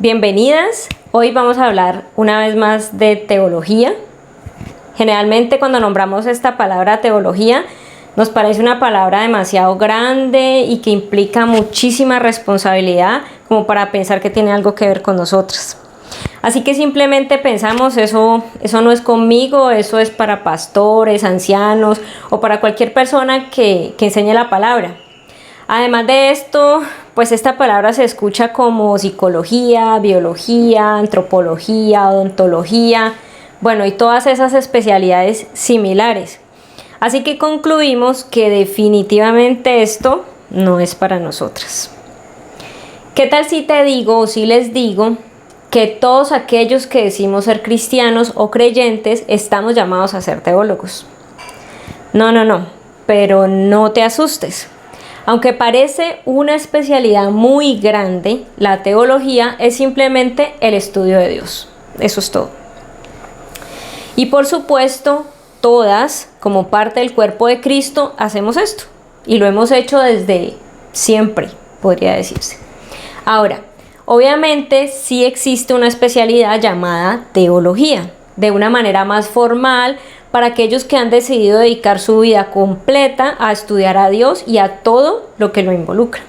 Bienvenidas. Hoy vamos a hablar una vez más de teología. Generalmente cuando nombramos esta palabra teología nos parece una palabra demasiado grande y que implica muchísima responsabilidad como para pensar que tiene algo que ver con nosotros. Así que simplemente pensamos eso no es conmigo, eso es para pastores, ancianos o para cualquier persona que enseñe la palabra. Además de esto, pues esta palabra se escucha como psicología, biología, antropología, odontología, bueno, y todas esas especialidades similares. Así que concluimos que definitivamente esto no es para nosotras. ¿Qué tal si te digo o si les digo que todos aquellos que decimos ser cristianos o creyentes estamos llamados a ser teólogos? No, pero no te asustes. Aunque parece una especialidad muy grande, la teología es simplemente el estudio de Dios. Eso es todo. Y por supuesto, todas, como parte del cuerpo de Cristo, hacemos esto. Y lo hemos hecho desde siempre, podría decirse. Ahora, obviamente sí existe una especialidad llamada teología, de una manera más formal, para aquellos que han decidido dedicar su vida completa a estudiar a Dios y a todo lo que lo involucra.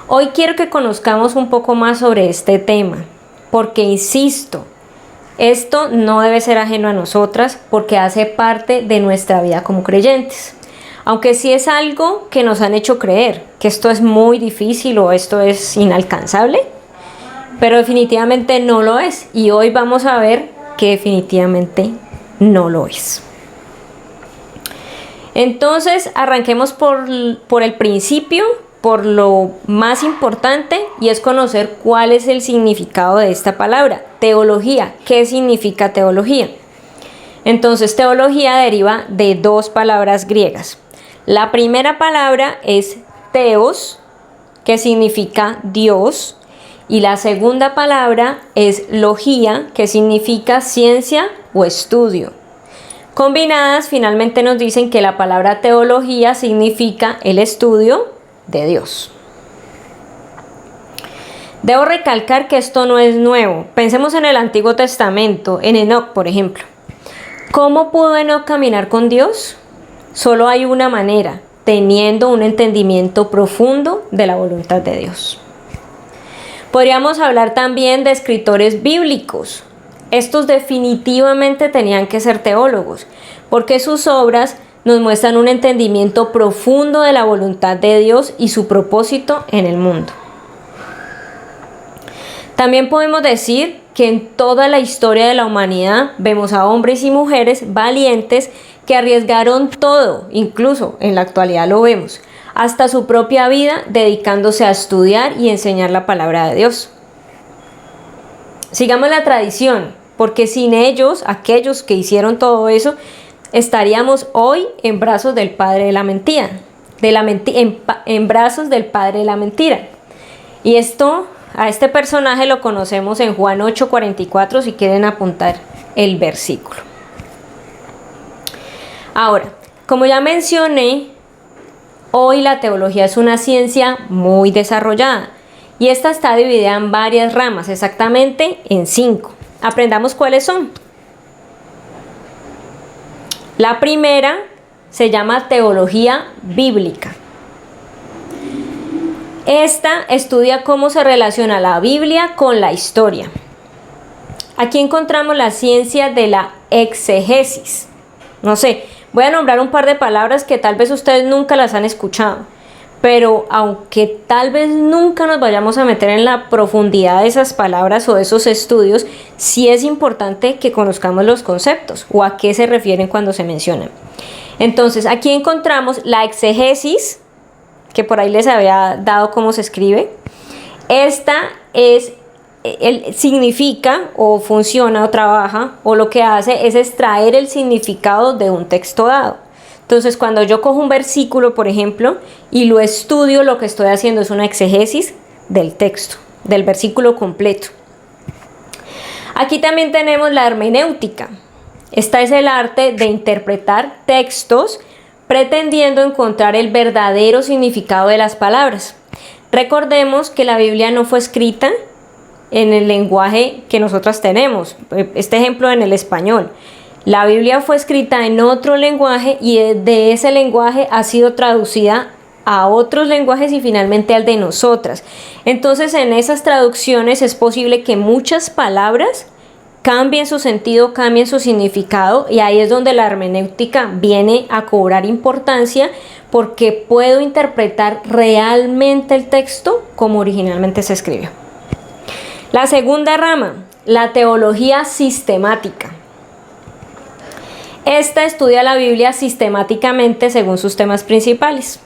Hoy quiero que conozcamos un poco más sobre este tema, porque insisto, esto no debe ser ajeno a nosotras porque hace parte de nuestra vida como creyentes. Aunque sí es algo que nos han hecho creer, que esto es muy difícil o esto es inalcanzable, pero definitivamente no lo es. Y hoy vamos a ver que definitivamente no lo es. Entonces arranquemos por el principio, por lo más importante, y es conocer cuál es el significado de esta palabra, teología. ¿Qué significa teología? Entonces teología deriva de dos palabras griegas. La primera palabra es theos, que significa Dios, y la segunda palabra es logía, que significa ciencia o estudio. Combinadas, finalmente nos dicen que la palabra teología significa el estudio de Dios. Debo recalcar que esto no es nuevo. Pensemos en el Antiguo Testamento, en Enoc, por ejemplo. ¿Cómo pudo Enoc caminar con Dios? Solo hay una manera, teniendo un entendimiento profundo de la voluntad de Dios. Podríamos hablar también de escritores bíblicos. Estos definitivamente tenían que ser teólogos, porque sus obras nos muestran un entendimiento profundo de la voluntad de Dios y su propósito en el mundo. También podemos decir que en toda la historia de la humanidad vemos a hombres y mujeres valientes que arriesgaron todo, incluso en la actualidad lo vemos, hasta su propia vida dedicándose a estudiar y enseñar la palabra de Dios. Sigamos la tradición, porque sin ellos, aquellos que hicieron todo eso, estaríamos hoy en brazos del padre de la mentira, en brazos del padre de la mentira. Y a este personaje lo conocemos en Juan 8:44, si quieren apuntar el versículo. Ahora, como ya mencioné, hoy la teología es una ciencia muy desarrollada y esta está dividida en varias ramas, exactamente en 5. Aprendamos cuáles son. La primera se llama teología bíblica. Esta estudia cómo se relaciona la Biblia con la historia. Aquí encontramos la ciencia de la exegesis. No sé, voy a nombrar un par de palabras que tal vez ustedes nunca las han escuchado, pero aunque tal vez nunca nos vayamos a meter en la profundidad de esas palabras o de esos estudios, sí es importante que conozcamos los conceptos o a qué se refieren cuando se mencionan. Entonces, aquí encontramos la exegesis, que por ahí les había dado cómo se escribe. Esta significa o funciona o trabaja o lo que hace es extraer el significado de un texto dado. Entonces, cuando yo cojo un versículo, por ejemplo, y lo estudio, lo que estoy haciendo es una exegesis del texto, del versículo completo. Aquí también tenemos la hermenéutica. Esta es el arte de interpretar textos pretendiendo encontrar el verdadero significado de las palabras. Recordemos que la Biblia no fue escrita en el lenguaje que nosotras tenemos. Este ejemplo en el español. La Biblia fue escrita en otro lenguaje y de ese lenguaje ha sido traducida a otros lenguajes y finalmente al de nosotras. Entonces, en esas traducciones es posible que muchas palabras cambien su sentido, cambien su significado, y ahí es donde la hermenéutica viene a cobrar importancia, porque puedo interpretar realmente el texto como originalmente se escribió. La segunda rama, la teología sistemática. Esta estudia la Biblia sistemáticamente según sus temas principales.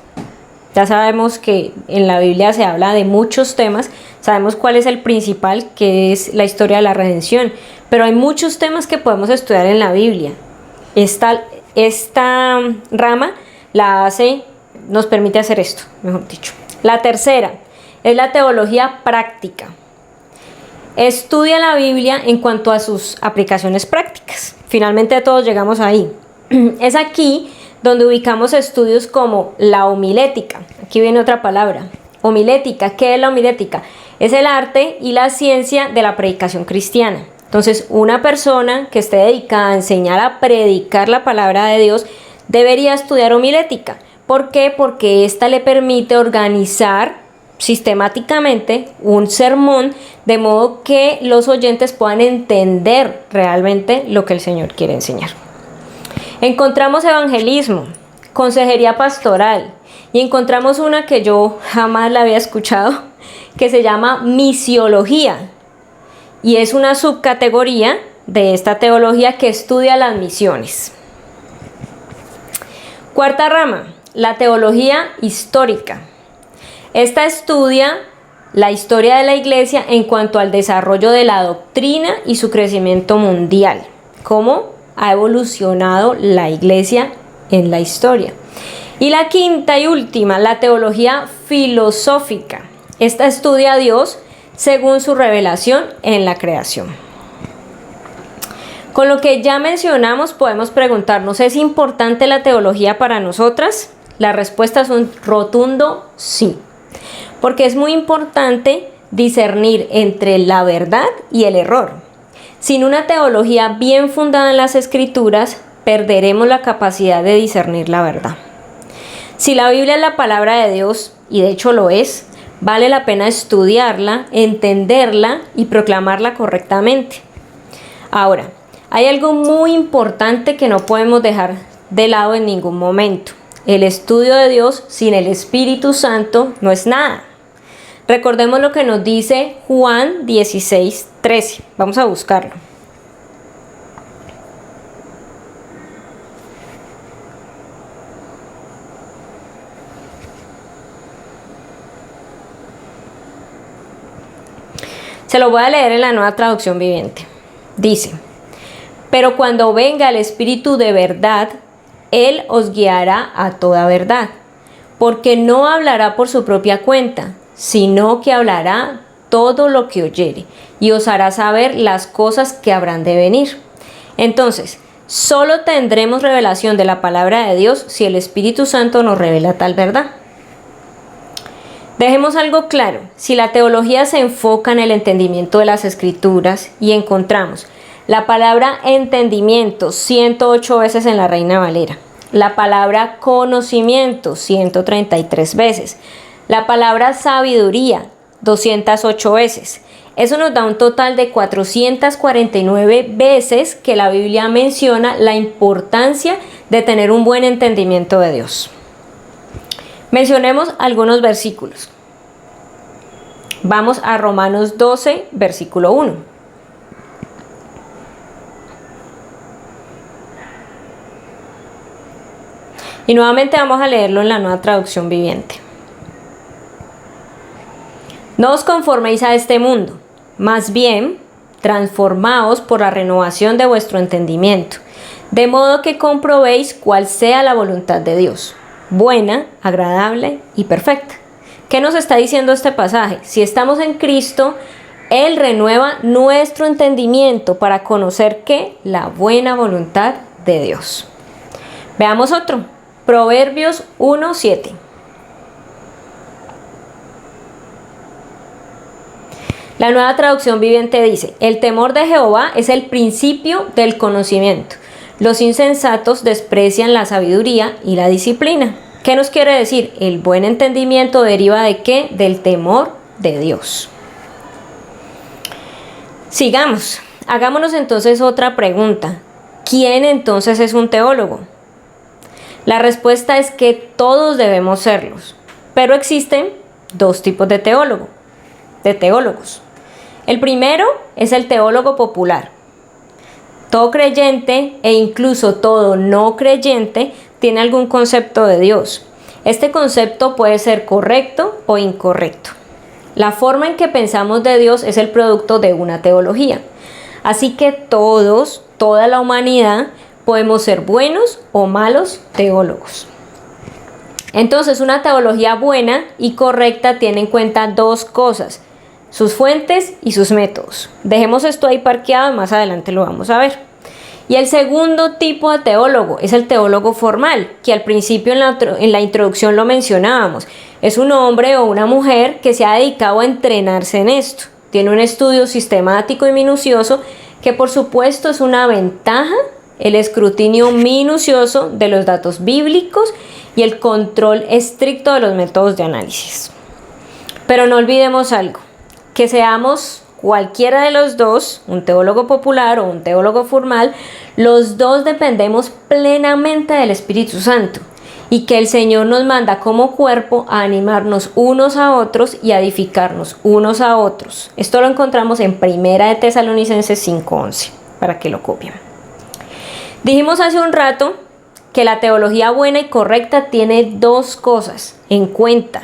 Ya sabemos que en la Biblia se habla de muchos temas, sabemos cuál es el principal, que es la historia de la redención, pero hay muchos temas que podemos estudiar en la Biblia. Esta rama nos permite hacer esto, mejor dicho. La tercera es la teología práctica. Estudia la Biblia en cuanto a sus aplicaciones prácticas. Finalmente todos llegamos ahí. Es aquí donde ubicamos estudios como la homilética. Aquí viene otra palabra. Homilética. ¿Qué es la homilética? Es el arte y la ciencia de la predicación cristiana. Entonces, una persona que esté dedicada a enseñar a predicar la palabra de Dios debería estudiar homilética. ¿Por qué? Porque esta le permite organizar sistemáticamente un sermón de modo que los oyentes puedan entender realmente lo que el Señor quiere enseñar. Encontramos evangelismo, consejería pastoral, y encontramos una que yo jamás la había escuchado, que se llama misiología, y es una subcategoría de esta teología que estudia las misiones. Cuarta rama, la teología histórica. Esta estudia la historia de la Iglesia en cuanto al desarrollo de la doctrina y su crecimiento mundial. ¿Cómo ha evolucionado la Iglesia en la historia? Y la quinta y última, la teología filosófica. Esta estudia a Dios según su revelación en la creación. Con lo que ya mencionamos, podemos preguntarnos, ¿es importante la teología para nosotras? La respuesta es un rotundo sí. Porque es muy importante discernir entre la verdad y el error. Sin una teología bien fundada en las Escrituras, perderemos la capacidad de discernir la verdad. Si la Biblia es la palabra de Dios, y de hecho lo es, vale la pena estudiarla, entenderla y proclamarla correctamente. Ahora, hay algo muy importante que no podemos dejar de lado en ningún momento. El estudio de Dios sin el Espíritu Santo no es nada. Recordemos lo que nos dice Juan 16:13. Vamos a buscarlo. Se lo voy a leer en la Nueva Traducción Viviente. Dice: pero cuando venga el Espíritu de verdad, Él os guiará a toda verdad, porque no hablará por su propia cuenta, sino que hablará todo lo que oyere, y os hará saber las cosas que habrán de venir. Entonces, solo tendremos revelación de la palabra de Dios si el Espíritu Santo nos revela tal verdad. Dejemos algo claro: si la teología se enfoca en el entendimiento de las Escrituras y encontramos la palabra entendimiento 108 veces en la Reina Valera, la palabra conocimiento 133 veces, la palabra sabiduría 208 veces. Eso nos da un total de 449 veces que la Biblia menciona la importancia de tener un buen entendimiento de Dios. Mencionemos algunos versículos. Vamos a Romanos 12, versículo 1. Y nuevamente vamos a leerlo en la Nueva Traducción Viviente. No os conforméis a este mundo, más bien transformaos por la renovación de vuestro entendimiento, de modo que comprobéis cuál sea la voluntad de Dios, buena, agradable y perfecta. ¿Qué nos está diciendo este pasaje? Si estamos en Cristo, Él renueva nuestro entendimiento para conocer ¿qué? La buena voluntad de Dios. Veamos otro. Proverbios 1:7. La Nueva Traducción Viviente dice: el temor de Jehová es el principio del conocimiento. Los insensatos desprecian la sabiduría y la disciplina. ¿Qué nos quiere decir? El buen entendimiento deriva ¿de qué? Del temor de Dios. Sigamos. Hagámonos entonces otra pregunta. ¿Quién entonces es un teólogo? La respuesta es que todos debemos serlos, pero existen dos tipos de teólogos. El primero es el teólogo popular. Todo creyente e incluso todo no creyente tiene algún concepto de Dios. Este concepto puede ser correcto o incorrecto. La forma en que pensamos de Dios es el producto de una teología. Así que toda la humanidad, podemos ser buenos o malos teólogos. Entonces, una teología buena y correcta tiene en cuenta dos cosas: sus fuentes y sus métodos. Dejemos esto ahí parqueado y más adelante lo vamos a ver. Y el segundo tipo de teólogo es el teólogo formal, que al principio en la introducción lo mencionábamos. Es un hombre o una mujer que se ha dedicado a entrenarse en esto. Tiene un estudio sistemático y minucioso, que por supuesto es una ventaja, el escrutinio minucioso de los datos bíblicos y el control estricto de los métodos de análisis. Pero no olvidemos algo, que seamos cualquiera de los dos, un teólogo popular o un teólogo formal, los dos dependemos plenamente del Espíritu Santo, y que el Señor nos manda como cuerpo a animarnos unos a otros y a edificarnos unos a otros. Esto lo encontramos en 1 de Tesalonicenses 5:11, para que lo copien. Dijimos hace un rato que la teología buena y correcta tiene dos cosas en cuenta: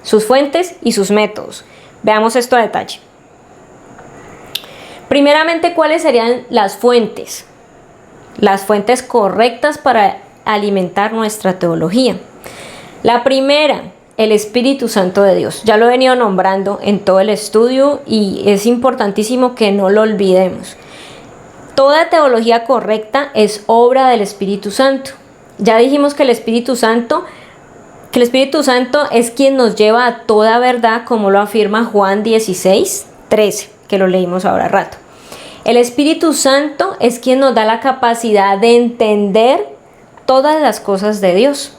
sus fuentes y sus métodos. Veamos esto a detalle. Primeramente, ¿cuáles serían las fuentes? Las fuentes correctas para alimentar nuestra teología. La primera, el Espíritu Santo de Dios. Ya lo he venido nombrando en todo el estudio y es importantísimo que no lo olvidemos. Toda teología correcta es obra del Espíritu Santo. Ya dijimos que el Espíritu Santo es quien nos lleva a toda verdad, como lo afirma Juan 16:13, que lo leímos ahora rato. El Espíritu Santo es quien nos da la capacidad de entender todas las cosas de Dios.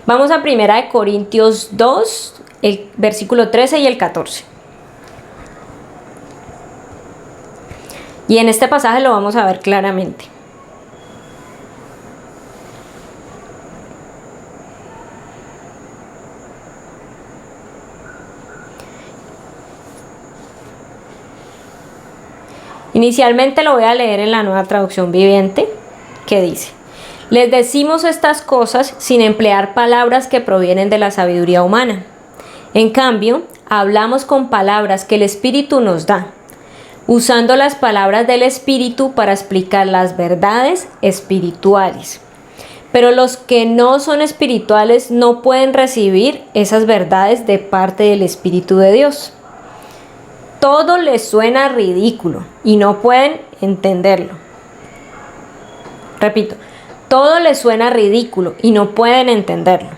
Vamos a 1 de Corintios 2, el versículo 13 y el 14. Y en este pasaje lo vamos a ver claramente. Inicialmente lo voy a leer en la Nueva Traducción Viviente, que dice: les decimos estas cosas sin emplear palabras que provienen de la sabiduría humana. En cambio, hablamos con palabras que el Espíritu nos da, usando las palabras del Espíritu para explicar las verdades espirituales. Pero los que no son espirituales no pueden recibir esas verdades de parte del Espíritu de Dios. Todo les suena ridículo y no pueden entenderlo. Repito, todo les suena ridículo y no pueden entenderlo,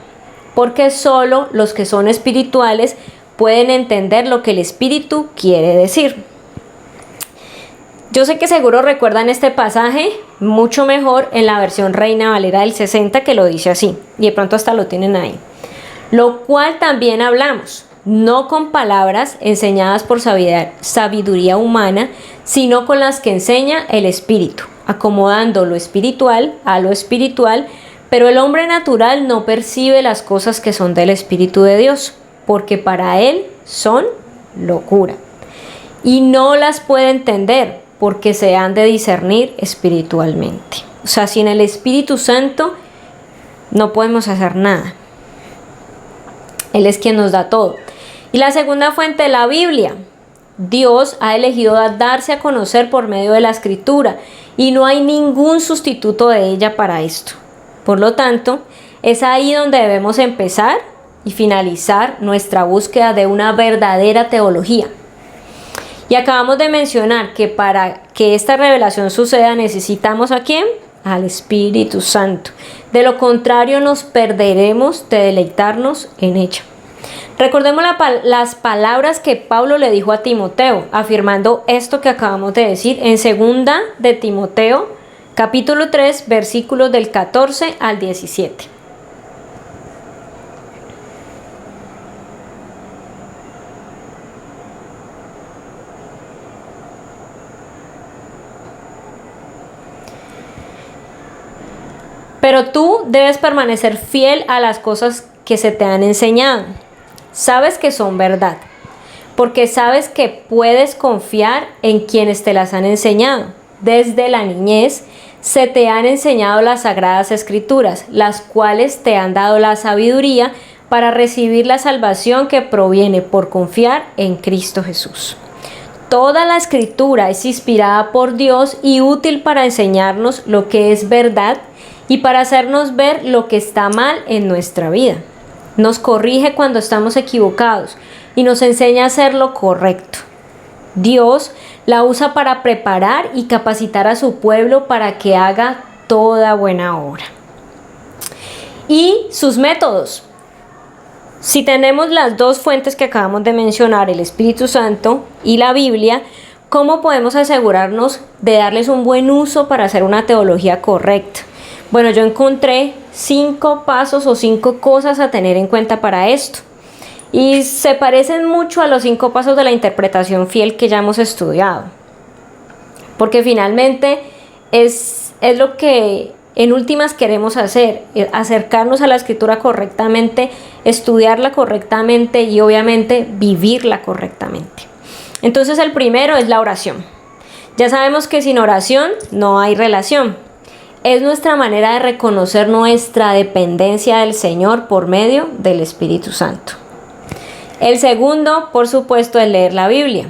porque solo los que son espirituales pueden entender lo que el Espíritu quiere decir. Yo sé que seguro recuerdan este pasaje mucho mejor en la versión Reina Valera del 60, que lo dice así, y de pronto hasta lo tienen ahí. Lo cual también hablamos, no con palabras enseñadas por sabiduría humana, sino con las que enseña el Espíritu, acomodando lo espiritual a lo espiritual, pero el hombre natural no percibe las cosas que son del Espíritu de Dios, porque para él son locura, y no las puede entender, porque se han de discernir espiritualmente. O sea, sin el Espíritu Santo no podemos hacer nada. Él es quien nos da todo. Y la segunda fuente, la Biblia. Dios ha elegido darse a conocer por medio de la Escritura y no hay ningún sustituto de ella para esto. Por lo tanto, es ahí donde debemos empezar y finalizar nuestra búsqueda de una verdadera teología. Y acabamos de mencionar que para que esta revelación suceda necesitamos ¿a quién? Al Espíritu Santo. De lo contrario nos perderemos de deleitarnos en ella. Recordemos las palabras que Pablo le dijo a Timoteo, afirmando esto que acabamos de decir en 2 de Timoteo, capítulo 3, versículos del 14 al 17. Pero tú debes permanecer fiel a las cosas que se te han enseñado. Sabes que son verdad, porque sabes que puedes confiar en quienes te las han enseñado. Desde la niñez se te han enseñado las sagradas escrituras, las cuales te han dado la sabiduría para recibir la salvación que proviene por confiar en Cristo Jesús. Toda la escritura es inspirada por Dios y útil para enseñarnos lo que es verdad y para hacernos ver lo que está mal en nuestra vida. Nos corrige cuando estamos equivocados y nos enseña a hacer lo correcto. Dios la usa para preparar y capacitar a su pueblo para que haga toda buena obra. Y sus métodos. Si tenemos las dos fuentes que acabamos de mencionar, el Espíritu Santo y la Biblia, ¿cómo podemos asegurarnos de darles un buen uso para hacer una teología correcta? Bueno, yo encontré 5 pasos o 5 cosas a tener en cuenta para esto. Y se parecen mucho a los 5 pasos de la interpretación fiel que ya hemos estudiado. Porque finalmente es lo que en últimas queremos hacer, acercarnos a la escritura correctamente, estudiarla correctamente y obviamente vivirla correctamente. Entonces el primero es la oración. Ya sabemos que sin oración no hay relación. Es nuestra manera de reconocer nuestra dependencia del Señor por medio del Espíritu Santo. El segundo, por supuesto, es leer la Biblia.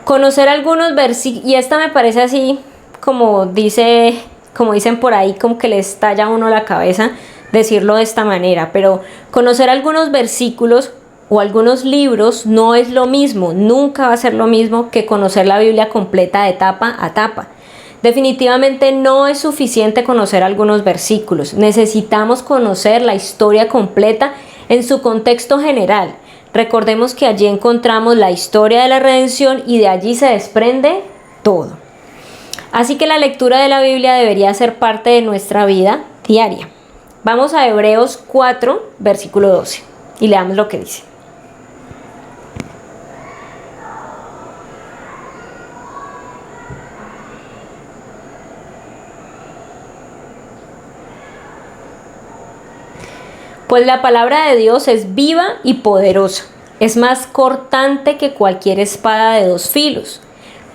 Conocer algunos versículos, y esta me parece así, como dicen por ahí, como que le estalla a uno la cabeza decirlo de esta manera, pero conocer algunos versículos o algunos libros no es lo mismo, nunca va a ser lo mismo que conocer la Biblia completa de tapa a tapa. Definitivamente no es suficiente conocer algunos versículos, necesitamos conocer la historia completa en su contexto general. Recordemos que allí encontramos la historia de la redención y de allí se desprende todo. Así que la lectura de la Biblia debería ser parte de nuestra vida diaria. Vamos a Hebreos 4, versículo 12 y leamos lo que dice. Pues la palabra de Dios es viva y poderosa, es más cortante que cualquier espada de 2 filos,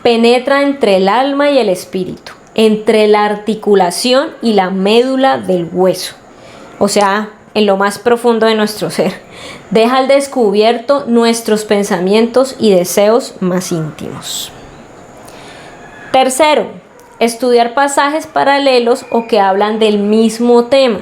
penetra entre el alma y el espíritu, entre la articulación y la médula del hueso, o sea, en lo más profundo de nuestro ser, deja al descubierto nuestros pensamientos y deseos más íntimos. Tercero, estudiar pasajes paralelos o que hablan del mismo tema.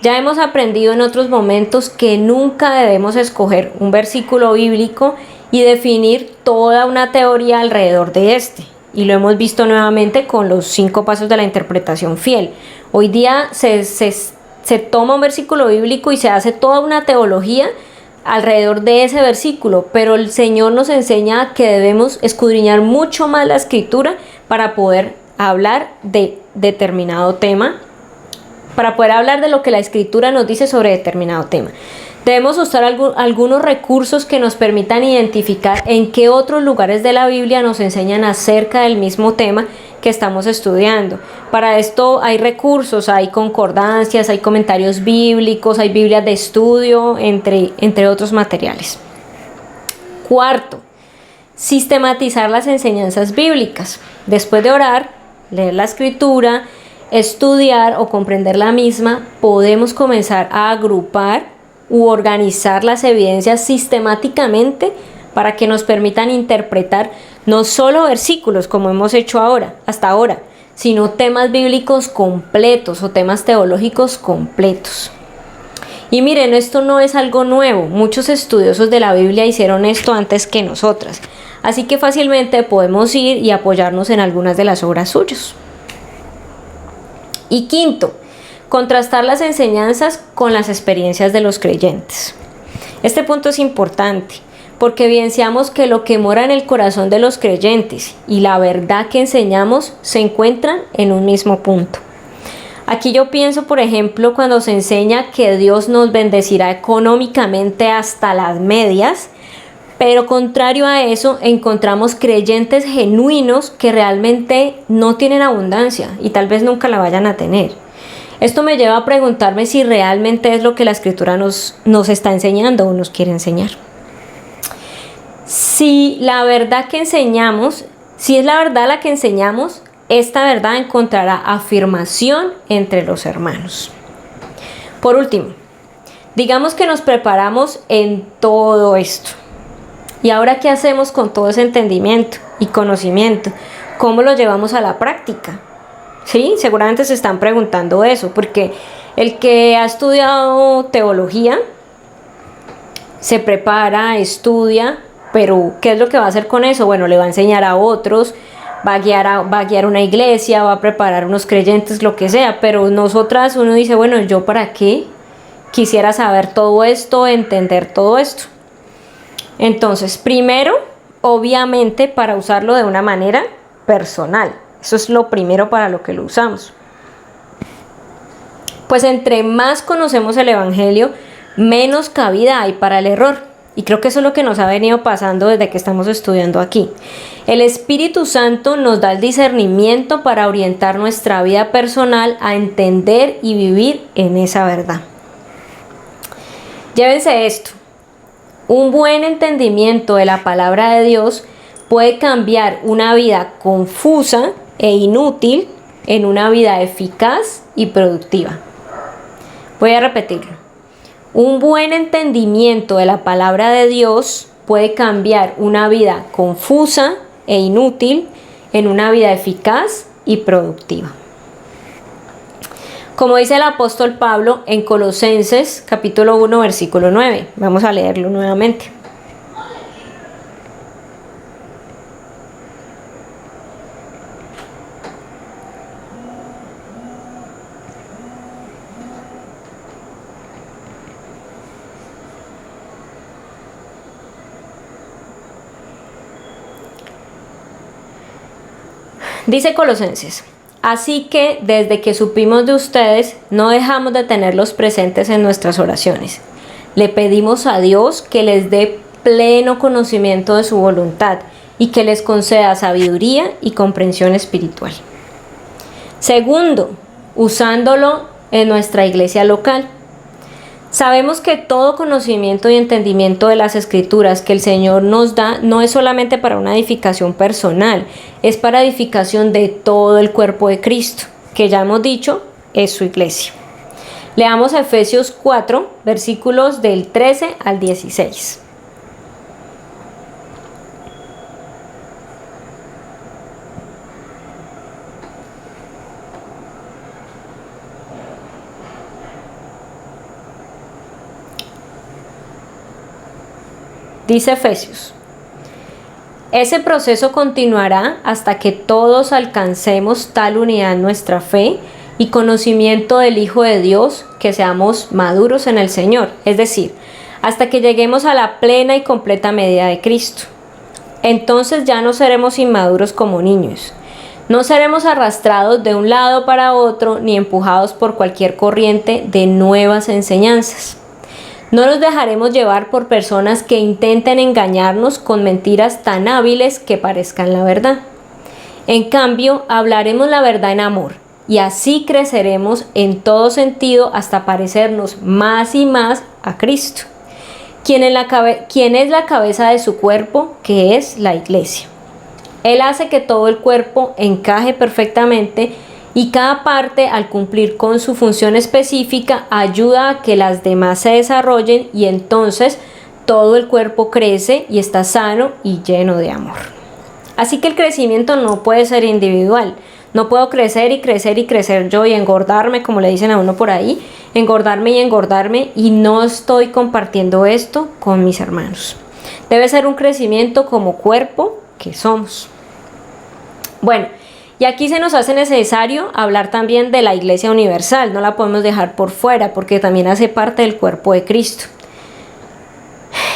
Ya hemos aprendido en otros momentos que nunca debemos escoger un versículo bíblico y definir toda una teoría alrededor de este. Y lo hemos visto nuevamente con los 5 pasos de la interpretación fiel. Hoy día se toma un versículo bíblico y se hace toda una teología alrededor de ese versículo, pero el Señor nos enseña que debemos escudriñar mucho más la escritura para poder hablar de determinado tema, para poder hablar de lo que la escritura nos dice sobre determinado tema. Debemos usar algunos recursos que nos permitan identificar en qué otros lugares de la Biblia nos enseñan acerca del mismo tema que estamos estudiando. Para esto hay recursos, hay concordancias, hay comentarios bíblicos, hay Biblias de estudio, entre otros materiales. Cuarto, sistematizar las enseñanzas bíblicas. Después de orar, leer la escritura, estudiar o comprender la misma, podemos comenzar a agrupar u organizar las evidencias sistemáticamente para que nos permitan interpretar no solo versículos como hemos hecho hasta ahora, sino temas bíblicos completos o temas teológicos completos. Y miren, esto no es algo nuevo, muchos estudiosos de la Biblia hicieron esto antes que nosotras, así que fácilmente podemos ir y apoyarnos en algunas de las obras suyas. Y quinto, Contrastar las enseñanzas con las experiencias de los creyentes. Este punto es importante porque evidenciamos que lo que mora en el corazón de los creyentes y la verdad que enseñamos se encuentran en un mismo punto. Aquí yo pienso, por ejemplo, cuando se enseña que Dios nos bendecirá económicamente hasta las medias, pero contrario a eso encontramos creyentes genuinos que realmente no tienen abundancia y tal vez nunca la vayan a tener. Esto me lleva a preguntarme si realmente es lo que la Escritura nos está enseñando o nos quiere enseñar. Si la verdad que enseñamos, si es la verdad la que enseñamos, esta verdad encontrará afirmación entre los hermanos. Por último, digamos que nos preparamos en todo esto. ¿Y ahora qué hacemos con todo ese entendimiento y conocimiento? ¿Cómo lo llevamos a la práctica? Sí, seguramente se están preguntando eso, porque el que ha estudiado teología se prepara, estudia, pero ¿qué es lo que va a hacer con eso? Bueno, le va a enseñar a otros, va a guiar una iglesia, va a preparar unos creyentes, lo que sea, pero nosotras uno dice, bueno, ¿yo para qué quisiera saber todo esto, entender todo esto? Entonces, primero, obviamente, para usarlo de una manera personal. Eso es lo primero para lo que lo usamos. Pues entre más conocemos el Evangelio, menos cabida hay para el error. Y creo que eso es lo que nos ha venido pasando desde que estamos estudiando aquí. El Espíritu Santo nos da el discernimiento para orientar nuestra vida personal a entender y vivir en esa verdad. Llévense esto. Un buen entendimiento de la palabra de Dios puede cambiar una vida confusa e inútil en una vida eficaz y productiva. Voy a repetirlo. Un buen entendimiento de la palabra de Dios puede cambiar una vida confusa e inútil en una vida eficaz y productiva. Como dice el apóstol Pablo en Colosenses capítulo 1 versículo 9. Vamos a leerlo nuevamente. Dice Colosenses: así que desde que supimos de ustedes, no dejamos de tenerlos presentes en nuestras oraciones. Le pedimos a Dios que les dé pleno conocimiento de su voluntad y que les conceda sabiduría y comprensión espiritual. Segundo, usándolo en nuestra iglesia local. Sabemos que todo conocimiento y entendimiento de las Escrituras que el Señor nos da no es solamente para una edificación personal, es para edificación de todo el cuerpo de Cristo, que ya hemos dicho es su iglesia. Leamos Efesios 4, versículos del 13 al 16. Dice Efesios: ese proceso continuará hasta que todos alcancemos tal unidad en nuestra fe y conocimiento del Hijo de Dios, que seamos maduros en el Señor, es decir, hasta que lleguemos a la plena y completa medida de Cristo. Entonces ya no seremos inmaduros como niños. No seremos arrastrados de un lado para otro ni empujados por cualquier corriente de nuevas enseñanzas. No nos dejaremos llevar por personas que intenten engañarnos con mentiras tan hábiles que parezcan la verdad. En cambio, hablaremos la verdad en amor, y así creceremos en todo sentido hasta parecernos más y más a Cristo, quien es la cabeza de su cuerpo, que es la iglesia. Él hace que todo el cuerpo encaje perfectamente y cada parte, al cumplir con su función específica, ayuda a que las demás se desarrollen y entonces todo el cuerpo crece y está sano y lleno de amor. Así que el crecimiento no puede ser individual. No puedo crecer y crecer y crecer yo y engordarme, como le dicen a uno por ahí, engordarme y no estoy compartiendo esto con mis hermanos. Debe ser un crecimiento como cuerpo que somos. Bueno, y Y aquí se nos hace necesario hablar también de la Iglesia Universal, no la podemos dejar por fuera porque también hace parte del cuerpo de Cristo.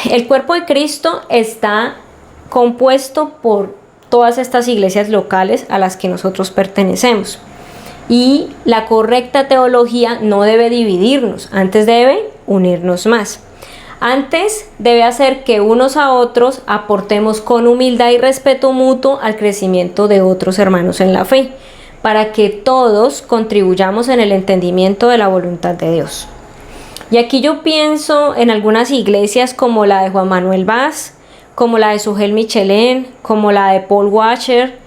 El cuerpo de Cristo está compuesto por todas estas iglesias locales a las que nosotros pertenecemos. Y la correcta teología no debe dividirnos, antes debe unirnos más. Antes debe hacer que unos a otros aportemos con humildad y respeto mutuo al crecimiento de otros hermanos en la fe, para que todos contribuyamos en el entendimiento de la voluntad de Dios. Y aquí yo pienso en algunas iglesias como la de Juan Manuel Vaz, como la de Sugel Michelén, como la de Paul Washer,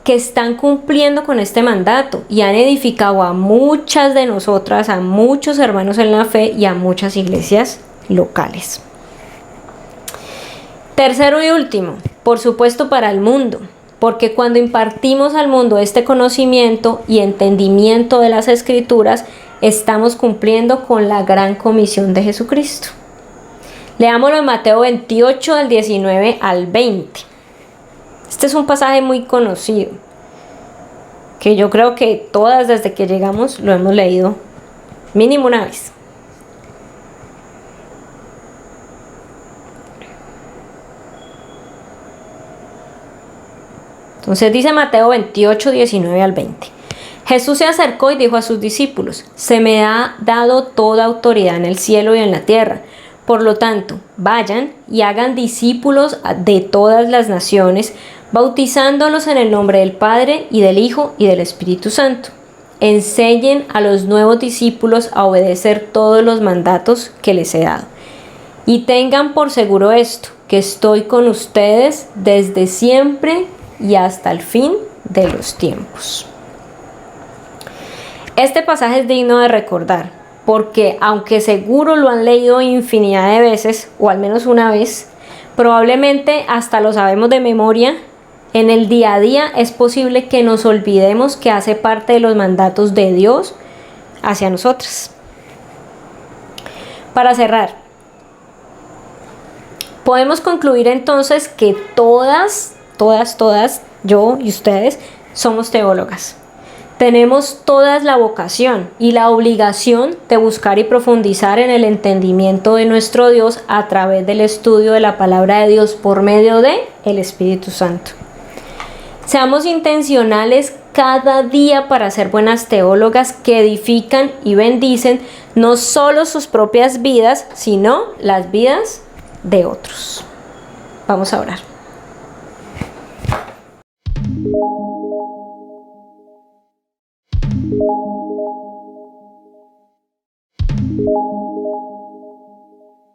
que están cumpliendo con este mandato y han edificado a muchas de nosotras, a muchos hermanos en la fe y a muchas iglesias locales. Tercero y último, por supuesto para el mundo, porque cuando impartimos al mundo este conocimiento y entendimiento de las Escrituras, estamos cumpliendo con la gran comisión de Jesucristo. Leámoslo en Mateo 28, del 19 al 20. Este es un pasaje muy conocido, que yo creo que todas desde que llegamos lo hemos leído mínimo una vez. Entonces dice Mateo 28, 19 al 20. Jesús se acercó y dijo a sus discípulos: se me ha dado toda autoridad en el cielo y en la tierra. Por lo tanto, vayan y hagan discípulos de todas las naciones, bautizándolos en el nombre del Padre y del Hijo y del Espíritu Santo. Enseñen a los nuevos discípulos a obedecer todos los mandatos que les he dado. Y tengan por seguro esto, que estoy con ustedes desde siempre y hasta el fin de los tiempos. Este pasaje es digno de recordar, porque aunque seguro lo han leído infinidad de veces, o al menos una vez, probablemente hasta lo sabemos de memoria, en el día a día es posible que nos olvidemos que hace parte de los mandatos de Dios hacia nosotras. Para cerrar, podemos concluir entonces que todas, yo y ustedes, somos teólogas. Tenemos todas la vocación y la obligación de buscar y profundizar en el entendimiento de nuestro Dios a través del estudio de la palabra de Dios por medio de el Espíritu Santo. Seamos intencionales cada día para ser buenas teólogas que edifican y bendicen no solo sus propias vidas, sino las vidas de otros. Vamos a orar.